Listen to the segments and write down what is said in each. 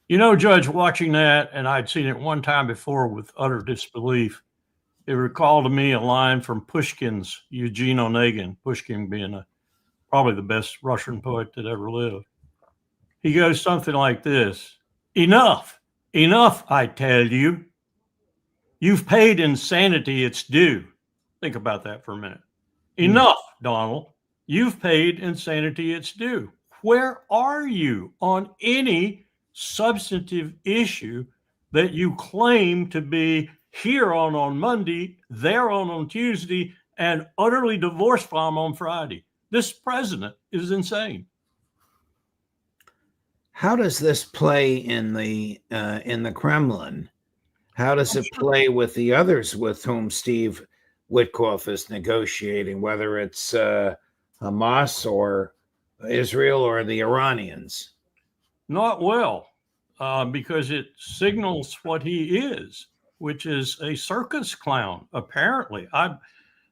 You know, Judge, watching that, and I'd seen it one time before with utter disbelief, it recalled to me a line from Pushkin's Eugene Onegin, Pushkin being probably the best Russian poet that ever lived. He goes something like this: Enough, enough, I tell you. You've paid insanity its due. Think about that for a minute. Enough, Donald. You've paid insanity its due. Where are you on any substantive issue that you claim to be here on Monday, there on Tuesday, and utterly divorced from on Friday? This president is insane. How does this play in the Kremlin? How does it play with the others with whom Steve Witkoff is negotiating, whether it's Hamas or Israel or the Iranians? Not well, because it signals what he is, which is a circus clown. Apparently,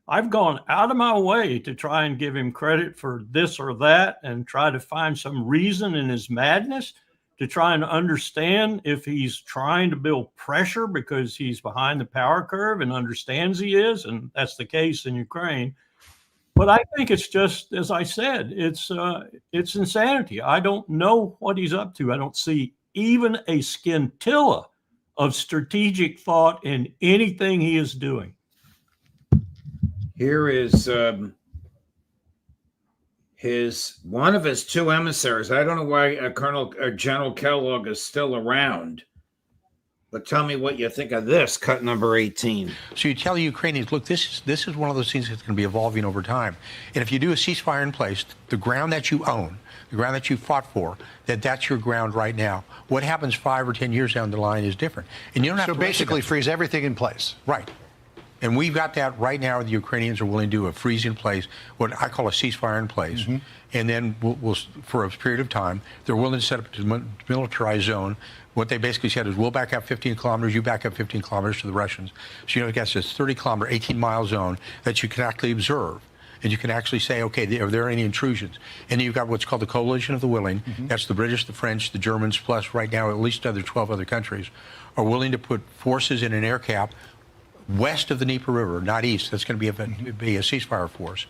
I've gone out of my way to try and give him credit for this or that, and try to find some reason in his madness to try and understand if he's trying to build pressure because he's behind the power curve and understands he is, and that's the case in Ukraine. But I think it's just, as I said, it's insanity. I don't know what he's up to. I don't see even a scintilla of strategic thought in anything he is doing. Here is one of his two emissaries. I don't know why General Kellogg is still around, but tell me what you think of this, cut number 18. So you tell the Ukrainians, look, this is one of those things that's going to be evolving over time. And if you do a ceasefire in place, the ground that you own, the ground that you fought for, that's your ground right now. What happens 5 or 10 years down the line is different. And you don't have to basically freeze everything in place. Right. And we've got that right now. The Ukrainians are willing to do a freeze in place, what I call a ceasefire in place. Mm-hmm. And then we'll, for a period of time, they're willing to set up a demilitarized zone. What they basically said is, we'll back up 15 kilometers, you back up 15 kilometers to the Russians. So, you know, that's this 30-kilometer, 18-mile zone that you can actually observe. And you can actually say, okay, are there any intrusions? And you've got what's called the Coalition of the Willing. Mm-hmm. That's the British, the French, the Germans, plus right now at least 12 other countries are willing to put forces in an air cap west of the Dnieper River, not east. That's going to be a ceasefire force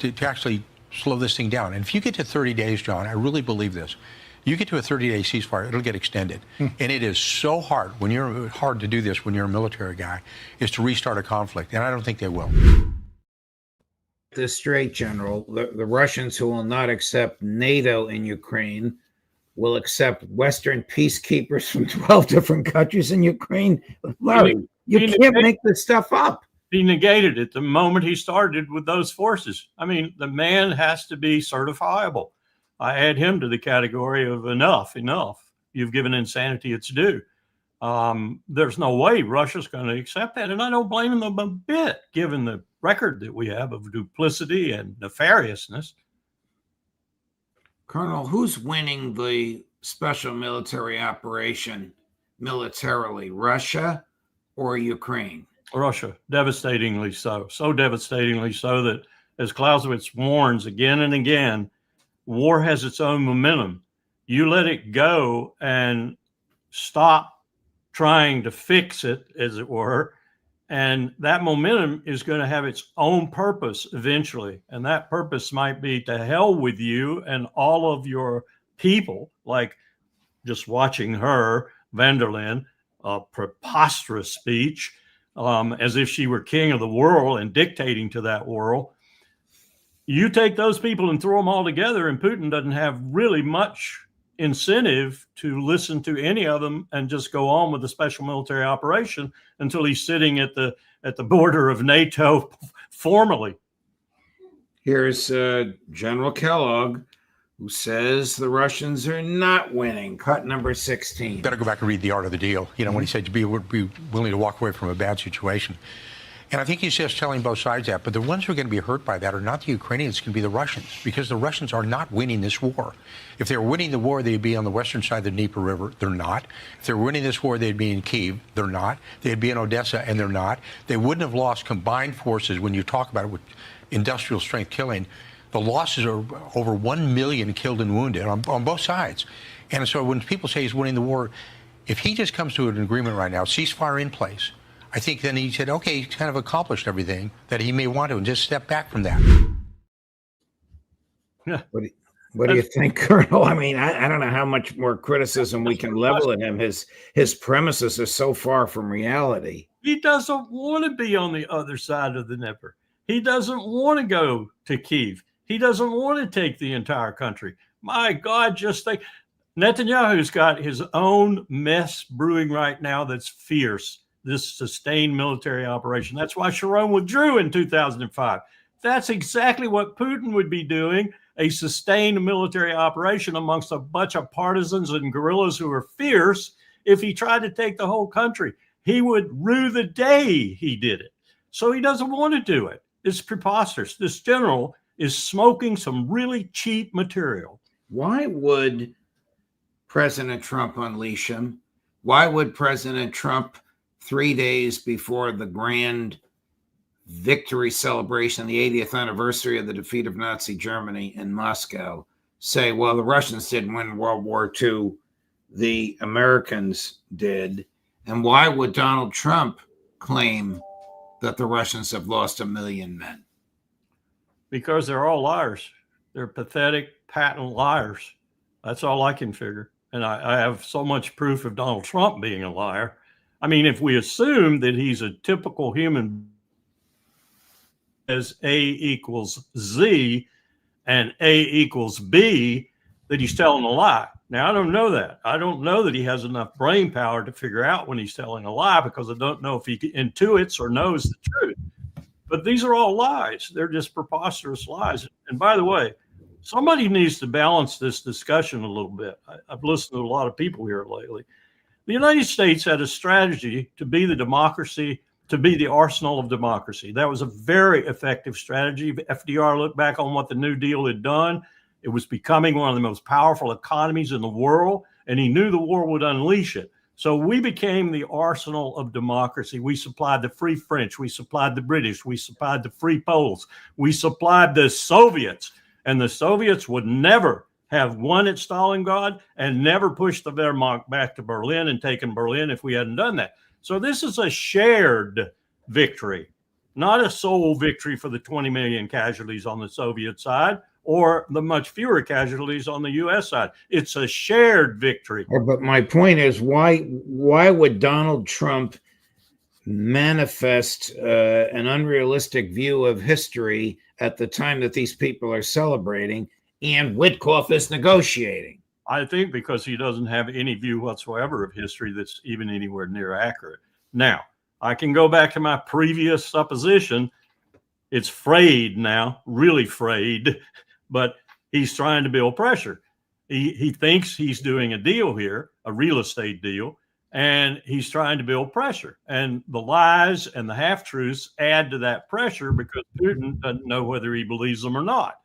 to actually slow this thing down. And if you get to 30 days, John, I really believe this. You get to a 30-day ceasefire, it'll get extended. And it is so hard hard to do this when you're a military guy, is to restart a conflict. And I don't think they will. This straight, General, the Russians, who will not accept NATO in Ukraine, will accept Western peacekeepers from 12 different countries in Ukraine. Larry, you can't make this stuff up. He negated it the moment he started with those forces. I mean, the man has to be certifiable. I add him to the category of enough. You've given insanity its due. There's no way Russia's going to accept that. And I don't blame them a bit, given the record that we have of duplicity and nefariousness. Colonel, who's winning the special military operation militarily, Russia or Ukraine? Russia, devastatingly so. So devastatingly so that, as Clausewitz warns again and again, war has its own momentum. You let it go and stop trying to fix it, as it were, and that momentum is going to have its own purpose eventually. And that purpose might be to hell with you and all of your people, like just watching her, van der Leyen, a preposterous speech, as if she were king of the world and dictating to that world. You take those people and throw them all together, and Putin doesn't have really much incentive to listen to any of them and just go on with the special military operation until he's sitting at the border of NATO formally. Here's General Kellogg, who says the Russians are not winning. Cut number 16. Better go back and read The Art of the Deal. You know, when he said would be willing to walk away from a bad situation. And I think he's just telling both sides that. But the ones who are going to be hurt by that are not the Ukrainians, it's going to be the Russians, because the Russians are not winning this war. If they were winning the war, they'd be on the western side of the Dnieper River. They're not. If they were winning this war, they'd be in Kyiv. They're not. They'd be in Odessa, and they're not. They wouldn't have lost combined forces when you talk about it with industrial strength killing. The losses are over 1 million killed and wounded on both sides. And so when people say he's winning the war, if he just comes to an agreement right now, ceasefire in place, I think then he said, okay, he's kind of accomplished everything that he may want to and just step back from that. Yeah. What do you think, Colonel? I mean, I don't know how much more criticism we can level at him. His premises are so far from reality. He doesn't want to be on the other side of the Dnieper. He doesn't want to go to Kyiv. He doesn't want to take the entire country. My God, just think. Netanyahu's got his own mess brewing right now that's fierce, this sustained military operation. That's why Sharon withdrew in 2005. That's exactly what Putin would be doing, a sustained military operation amongst a bunch of partisans and guerrillas who are fierce. If he tried to take the whole country, he would rue the day he did it. So he doesn't want to do it. It's preposterous. This general is smoking some really cheap material. Why would President Trump unleash him? Why would President Trump, 3 days before the grand victory celebration, the 80th anniversary of the defeat of Nazi Germany in Moscow, say, well, the Russians didn't win World War II, the Americans did? And why would Donald Trump claim that the Russians have lost 1 million men? Because they're all liars. They're pathetic, patent liars. That's all I can figure. And I have so much proof of Donald Trump being a liar. I mean, if we assume that he's a typical human as A equals Z and A equals B, that he's telling a lie. Now, I don't know that. I don't know that he has enough brain power to figure out when he's telling a lie, because I don't know if he intuits or knows the truth. But these are all lies. They're just preposterous lies. And by the way, somebody needs to balance this discussion a little bit. I've listened to a lot of people here lately. The United States had a strategy to be the democracy, to be the arsenal of democracy. That was a very effective strategy. FDR looked back on what the New Deal had done. It was becoming one of the most powerful economies in the world, and he knew the war would unleash it. So we became the arsenal of democracy. We supplied the Free French. We supplied the British. We supplied the Free Poles. We supplied the Soviets. And the Soviets would never have won at Stalingrad and never pushed the Wehrmacht back to Berlin and taken Berlin if we hadn't done that. So this is a shared victory, not a sole victory for the 20 million casualties on the Soviet side or the much fewer casualties on the U.S. side. It's a shared victory. But my point is, why would Donald Trump manifest an unrealistic view of history at the time that these people are celebrating and Witkoff is negotiating? I think because he doesn't have any view whatsoever of history that's even anywhere near accurate. Now, I can go back to my previous supposition. It's frayed now, really frayed, but he's trying to build pressure. He thinks he's doing a deal here, a real estate deal, and he's trying to build pressure. And the lies and the half-truths add to that pressure because Putin doesn't know whether he believes them or not,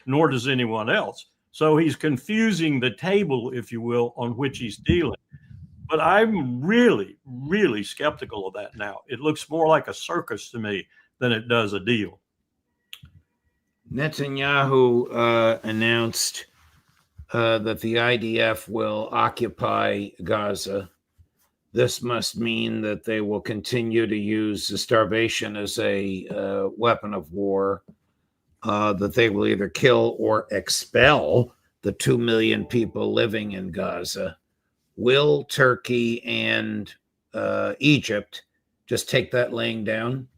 nor does anyone else. So he's confusing the table, if you will, on which he's dealing. But I'm really, really skeptical of that now. It looks more like a circus to me than it does a deal. Netanyahu announced that the IDF will occupy Gaza. This must mean that they will continue to use starvation as a weapon of war, that they will either kill or expel the 2 million people living in Gaza. Will Turkey and Egypt just take that laying down?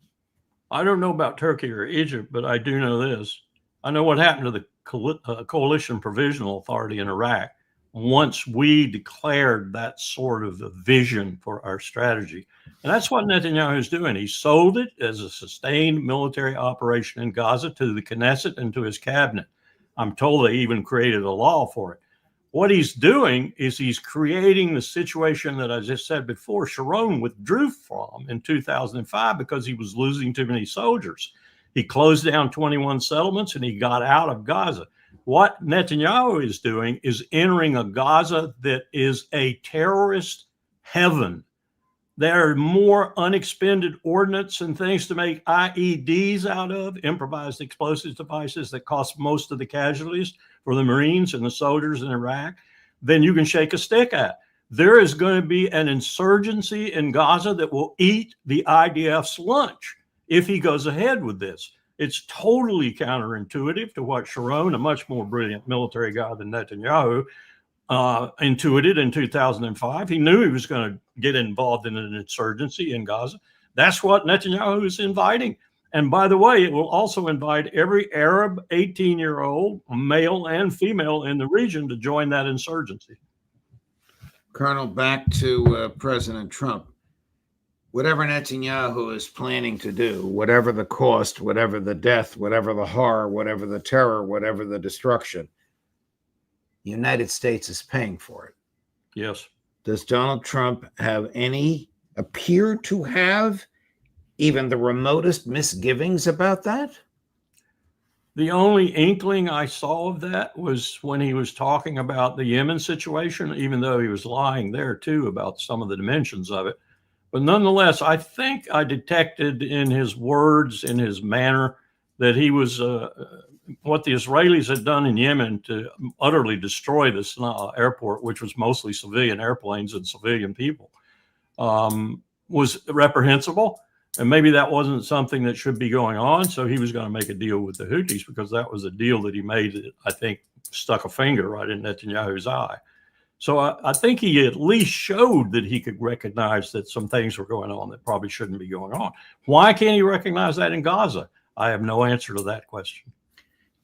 I don't know about Turkey or Egypt, but I do know this. I know what happened to the Coalition Provisional Authority in Iraq once we declared that sort of a vision for our strategy. And that's what Netanyahu is doing. He sold it as a sustained military operation in Gaza to the Knesset and to his cabinet. I'm told they even created a law for it. What he's doing is he's creating the situation that I just said before Sharon withdrew from in 2005 because he was losing too many soldiers. He closed down 21 settlements and he got out of Gaza. What Netanyahu is doing is entering a Gaza that is a terrorist heaven. There are more unexpended ordnance and things to make IEDs out of, improvised explosive devices, that cost most of the casualties for the Marines and the soldiers in Iraq. than you can shake a stick at. There is going to be an insurgency in Gaza that will eat the IDF's lunch if he goes ahead with this. It's totally counterintuitive to what Sharon, a much more brilliant military guy than Netanyahu, intuited in 2005. He knew he was going to get involved in an insurgency in Gaza. That's what Netanyahu is inviting. And by the way, it will also invite every Arab 18-year-old, male and female in the region to join that insurgency. Colonel, back to President Trump. Whatever Netanyahu is planning to do, whatever the cost, whatever the death, whatever the horror, whatever the terror, whatever the destruction, the United States is paying for it. Yes. Does Donald Trump appear to have even the remotest misgivings about that? The only inkling I saw of that was when he was talking about the Yemen situation, even though he was lying there too about some of the dimensions of it. But nonetheless, I think I detected in his words, in his manner, that he was what the Israelis had done in Yemen to utterly destroy the Sana'a airport, which was mostly civilian airplanes and civilian people, was reprehensible. And maybe that wasn't something that should be going on. So he was going to make a deal with the Houthis because that was a deal that he made that I think stuck a finger right in Netanyahu's eye. So I think he at least showed that he could recognize that some things were going on that probably shouldn't be going on. Why can't he recognize that in Gaza? I have no answer to that question.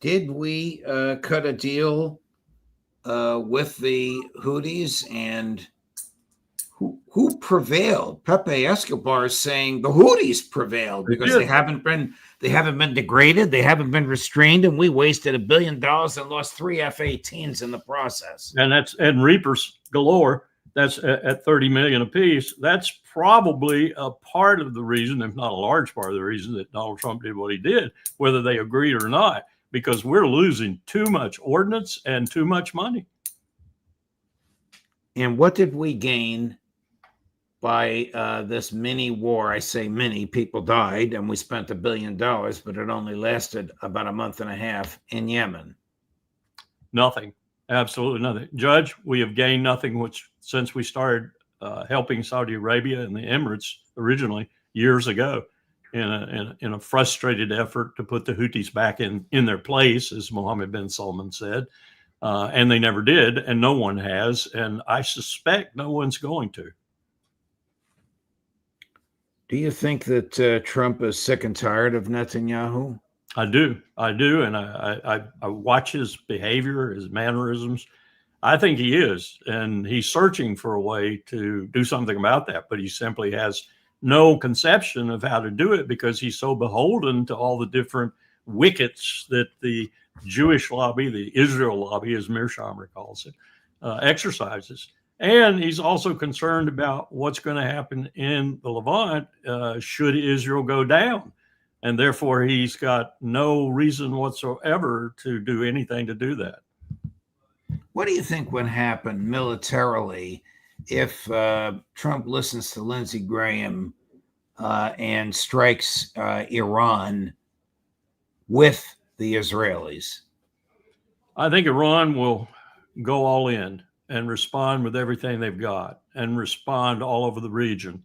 Did we cut a deal with the Houthis, and who prevailed? Pepe Escobar is saying the Houthis prevailed because they haven't been degraded, they haven't been restrained, and we wasted $1 billion and lost 3 F-18s in the process. And Reapers galore. That's at 30 million apiece. That's probably a part of the reason, if not a large part of the reason, that Donald Trump did what he did, whether they agreed or not, because we're losing too much ordnance and too much money. And what did we gain by this mini war? I say mini, people died, and we spent $1 billion, but it only lasted about a month and a half in Yemen. Nothing. Absolutely nothing. Judge, we have gained nothing, which since we started helping Saudi Arabia and the Emirates originally years ago in a frustrated effort to put the Houthis back in their place, as Mohammed bin Salman said. And they never did, and no one has, and I suspect no one's going to. Do you think that Trump is sick and tired of Netanyahu? I do, and I watch his behavior, his mannerisms. I think he is, and he's searching for a way to do something about that, but he simply has no conception of how to do it because he's so beholden to all the different wickets that the Jewish lobby, the Israel lobby, as Mearsheimer calls it, exercises. And he's also concerned about what's going to happen in the Levant should Israel go down. And therefore, he's got no reason whatsoever to do anything to do that. What do you think would happen militarily if Trump listens to Lindsey Graham and strikes Iran with the Israelis? I think Iran will go all in and respond with everything they've got and respond all over the region.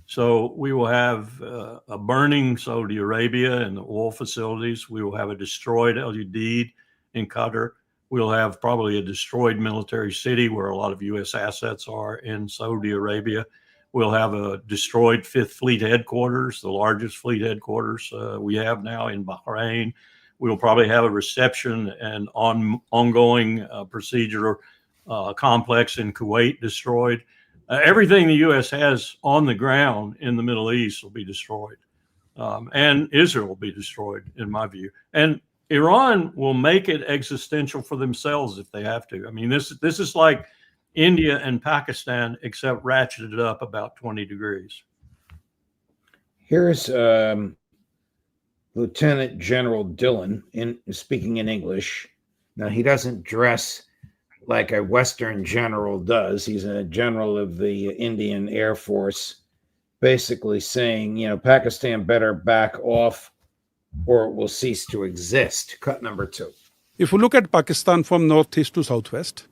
So we will have a burning Saudi Arabia and the oil facilities. We will have a destroyed El Udeid in Qatar. We'll have probably a destroyed military city where a lot of U.S. assets are in Saudi Arabia. We'll have a destroyed Fifth Fleet headquarters, the largest fleet headquarters we have now in Bahrain. We'll probably have a reception and ongoing procedure complex in Kuwait destroyed. Everything the U.S. has on the ground in the Middle East will be destroyed. And Israel will be destroyed, in my view. And Iran will make it existential for themselves if they have to. I mean, this is like India and Pakistan, except ratcheted up about 20 degrees. Here's Lieutenant General Dillon speaking in English. Now, he doesn't dress like a Western general does. He's a general of the Indian Air Force, basically saying, Pakistan better back off or it will cease to exist. Cut number 2. If you look at Pakistan from northeast to southwest,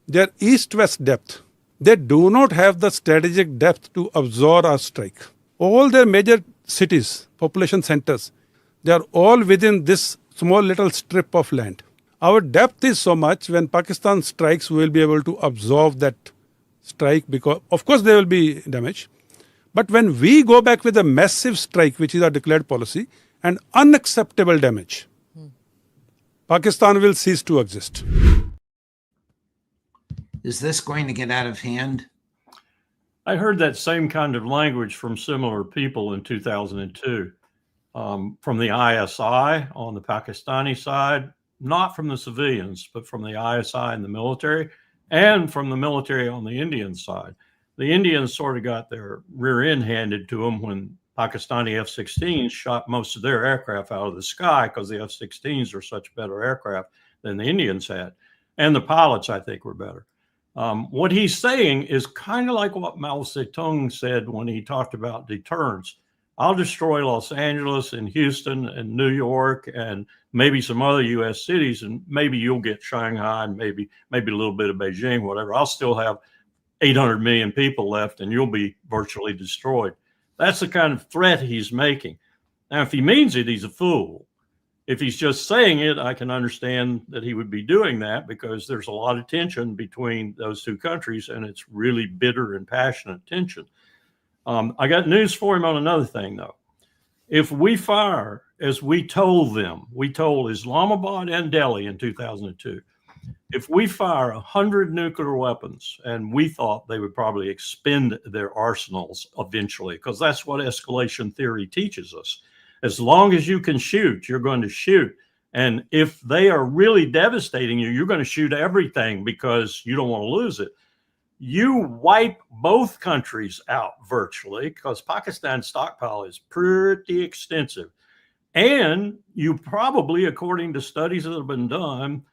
their east-west depth, they do not have the strategic depth to absorb our strike. All their major cities, population centers, they are all within this small little strip of land. Our depth is so much, when Pakistan strikes, we will be able to absorb that strike because, of course, there will be damage. But when we go back with a massive strike, which is our declared policy, and unacceptable damage, Pakistan will cease to exist. Is this going to get out of hand? I heard that same kind of language from similar people in 2002, from the ISI on the Pakistani side, not from the civilians, but from the ISI and the military, and from the military on the Indian side. The Indians sort of got their rear end handed to them when Pakistani F-16s shot most of their aircraft out of the sky because the F-16s are such better aircraft than the Indians had. And the pilots, I think, were better. What he's saying is kind of like what Mao Zedong said when he talked about deterrence. I'll destroy Los Angeles and Houston and New York and maybe some other U.S. cities, and maybe you'll get Shanghai and maybe a little bit of Beijing, whatever. I'll still have 800 million people left, and you'll be virtually destroyed. That's the kind of threat he's making. Now, if he means it, he's a fool. If he's just saying it, I can understand that he would be doing that because there's a lot of tension between those two countries, and it's really bitter and passionate tension. I got news for him on another thing, though. If we fire, as we told Islamabad and Delhi in 2002, if we fire 100 nuclear weapons, and we thought they would probably expend their arsenals eventually, because that's what escalation theory teaches us. As long as you can shoot, you're going to shoot. And if they are really devastating you, you're going to shoot everything because you don't want to lose it. You wipe both countries out virtually because Pakistan's stockpile is pretty extensive. And you probably, according to studies that have been done,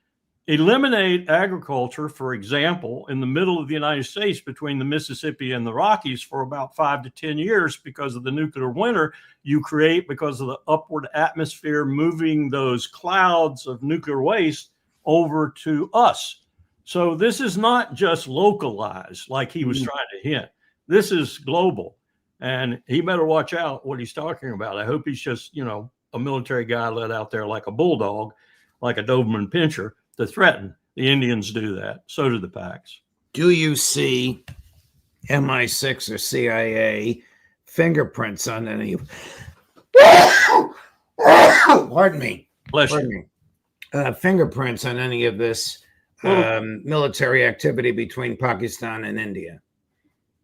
eliminate agriculture, for example, in the middle of the United States between the Mississippi and the Rockies for about 5 to 10 years because of the nuclear winter you create because of the upward atmosphere moving those clouds of nuclear waste over to us. So this is not just localized like he was trying to hint. This is global, and he better watch out what he's talking about. I hope he's just, a military guy let out there like a bulldog, like a Doberman Pinscher to threaten. The Indians do that. So do the Pacs. Do you see MI6 or CIA fingerprints on any? Pardon me. Bless you. Fingerprints on any of this military activity between Pakistan and India?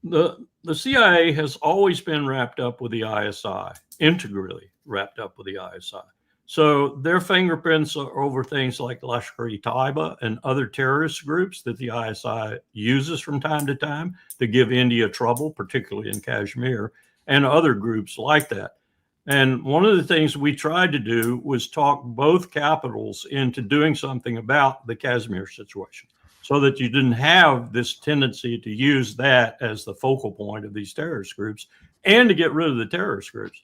The CIA has always been wrapped up with the ISI, integrally wrapped up with the ISI. So their fingerprints are over things like Lashkar-e-Taiba and other terrorist groups that the ISI uses from time to time to give India trouble, particularly in Kashmir, and other groups like that. And one of the things we tried to do was talk both capitals into doing something about the Kashmir situation so that you didn't have this tendency to use that as the focal point of these terrorist groups and to get rid of the terrorist groups.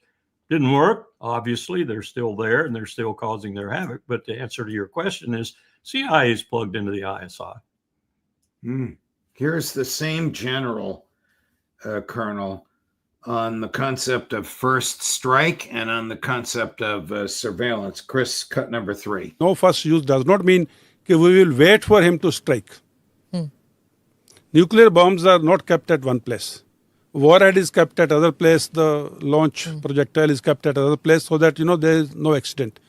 Didn't work. Obviously, they're still there and they're still causing their havoc. But the answer to your question is CIA is plugged into the ISI. Here's the same general, Colonel, on the concept of first strike and on the concept of surveillance. Chris, cut number 3. No first use does not mean that we will wait for him to strike. Nuclear bombs are not kept at one place. Warhead is kept at other place. The launch projectile is kept at other place so that, there is no accident.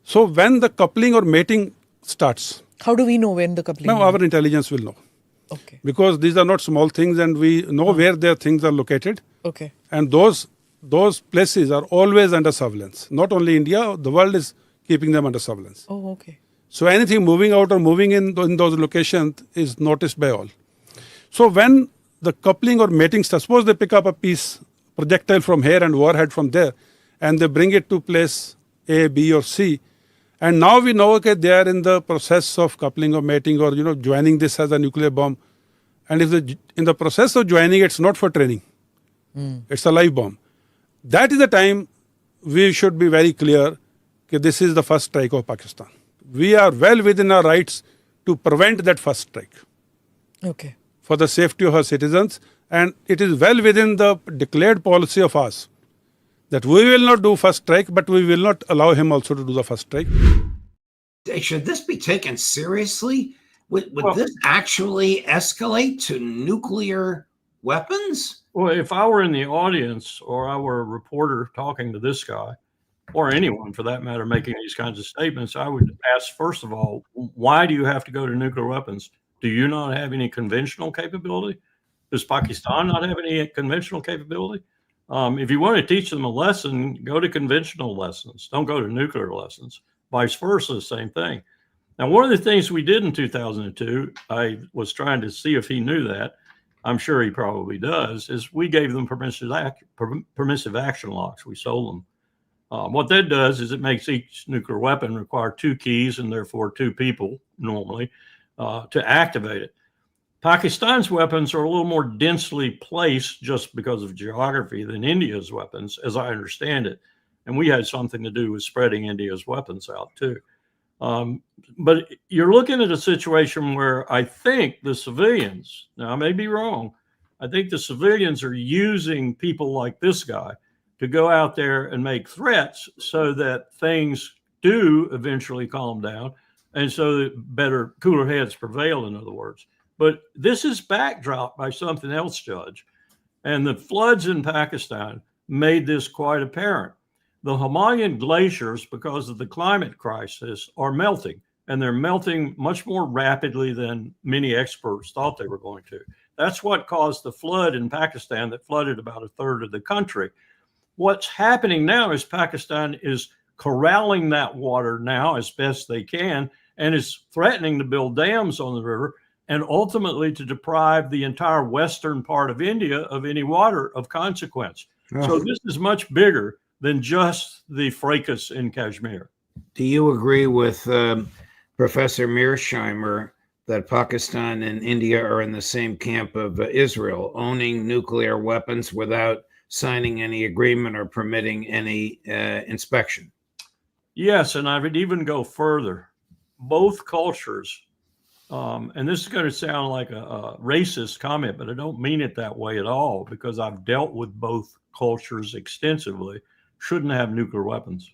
So when the coupling or mating starts. How do we know when the coupling? Now our intelligence will know. Okay. Because these are not small things and we know where their things are located. Okay. And those places are always under surveillance. Not only India, the world is keeping them under surveillance. Oh, okay. So anything moving out or moving in those locations is noticed by all. So when the coupling or mating starts, suppose they pick up a piece, projectile from here and warhead from there, and they bring it to place A, B, or C. And now we know, okay, they are in the process of coupling or mating or, joining this as a nuclear bomb. And if in the process of joining, it's not for training. It's a live bomb. That is the time we should be very clear that this is the first strike of Pakistan. We are well within our rights to prevent that first strike. Okay. for the safety of our citizens. And it is well within the declared policy of us that we will not do first strike, but we will not allow him also to do the first strike. Should this be taken seriously? Would Well- this actually escalate to nuclear weapons? Well, if I were in the audience or I were a reporter talking to this guy, or anyone for that matter, making these kinds of statements, I would ask, first of all, why do you have to go to nuclear weapons? Do you not have any conventional capability? Does Pakistan not have any conventional capability? If you want to teach them a lesson, go to conventional lessons. Don't go to nuclear lessons. Vice versa, same thing. Now, one of the things we did in 2002, I was trying to see if he knew that. I'm sure he probably does, is we gave them permissive action locks. We sold them. What that does is it makes each nuclear weapon require 2 keys and therefore 2 people normally to activate it. Pakistan's weapons are a little more densely placed just because of geography than India's weapons, as I understand it. And we had something to do with spreading India's weapons out too. But you're looking at a situation where I think the civilians, now I may be wrong, I think the civilians are using people like this guy to go out there and make threats so that things do eventually calm down and so that cooler heads prevail, in other words. But this is backdropped by something else, Judge. And the floods in Pakistan made this quite apparent. The Himalayan glaciers, because of the climate crisis, are melting, and they're melting much more rapidly than many experts thought they were going to. That's what caused the flood in Pakistan that flooded about 1/3 of the country. What's happening now is Pakistan is corralling that water now as best they can and is threatening to build dams on the river and ultimately to deprive the entire western part of India of any water of consequence. So this is much bigger than just the fracas in Kashmir. Do you agree with Professor Mearsheimer that Pakistan and India are in the same camp of Israel, owning nuclear weapons without signing any agreement or permitting any inspection? Yes, and I would even go further. Both cultures, and this is going to sound like a racist comment, but I don't mean it that way at all because I've dealt with both cultures extensively, shouldn't have nuclear weapons.